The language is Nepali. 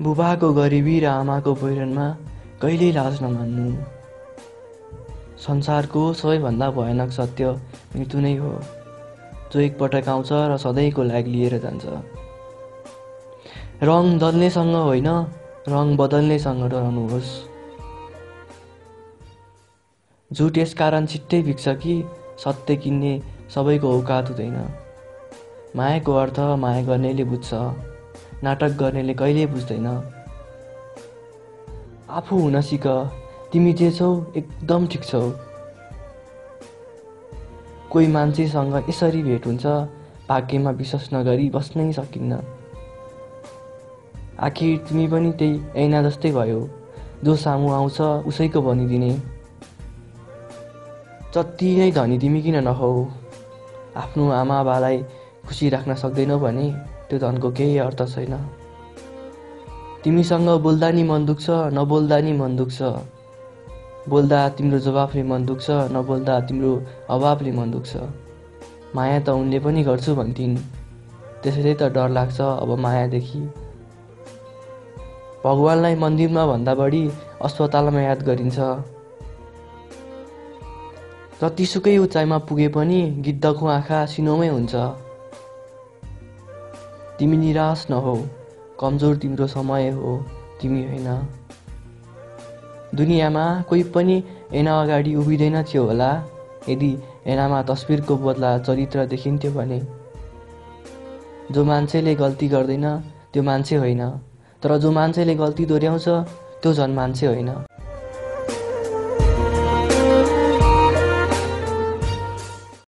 बुबाको गरिबी र आमाको पहिरनमा कहिल्यै लाज नमान्नु। संसारको सबैभन्दा भयानक सत्य मृत्यु नै हो, जो एकपटक आउँछ र सधैँको लागि लिएर जान्छ। रङ दल्नेसँग होइन, रङ बदल्नेसँग डराउनुहोस्। झुट यसकारण छिट्टै बिग्छ कि सत्य किन्ने सबैको औकात हुँदैन। मायाको अर्थ माया गर्नेले बुझ्छ, नाटक गर्नेले कहिल्यै बुझ्दैन। आफू हुन सिक, तिमी जे छौ एकदम ठिक छौ। कोही मान्छेसँग यसरी भेट हुन्छ, भाग्यमा विश्वास नगरी बस्नै सकिन्न। आखिर तिमी पनि त्यही ऐना जस्तै भयो, जो सामु आउँछ उसैको बनिदिने। जति नै धनी तिमी किन नहौ, आफ्नो आमा बालाई खुसी राख्न सक्दैनौ भने त्यो धनको केही अर्थ छैन। तिमीसँग बोल्दा नि मन दुख्छ, नबोल्दा नि मन दुख्छ। बोल्दा तिम्रो जवाफले मन दुख्छ, नबोल्दा तिम्रो अभावले मन दुख्छ। माया त उनले पनि गर्छु भन्थिन्, त्यसैले त डर लाग्छ अब मायादेखि। भगवानलाई मन्दिरमा भन्दा बढी अस्पतालमा याद गरिन्छ। जतिसुकै उचाइमा पुगे पनि गिद्धको आँखा सिनोमै हुन्छ। तिमी निराश नहौ, कमजोर तिम्रो समय हो, तिमी होइन। दुनियाँमा कोही पनि ऐना अगाडि उभिँदैन थियो होला, यदि ऐनामा तस्बिरको बदला चरित्र देखिन्थ्यो भने। जो मान्छेले गल्ती गर्दैन त्यो मान्छे होइन, तर जो मान्छेले गल्ती दोहोऱ्याउँछ त्यो झन् मान्छे होइन।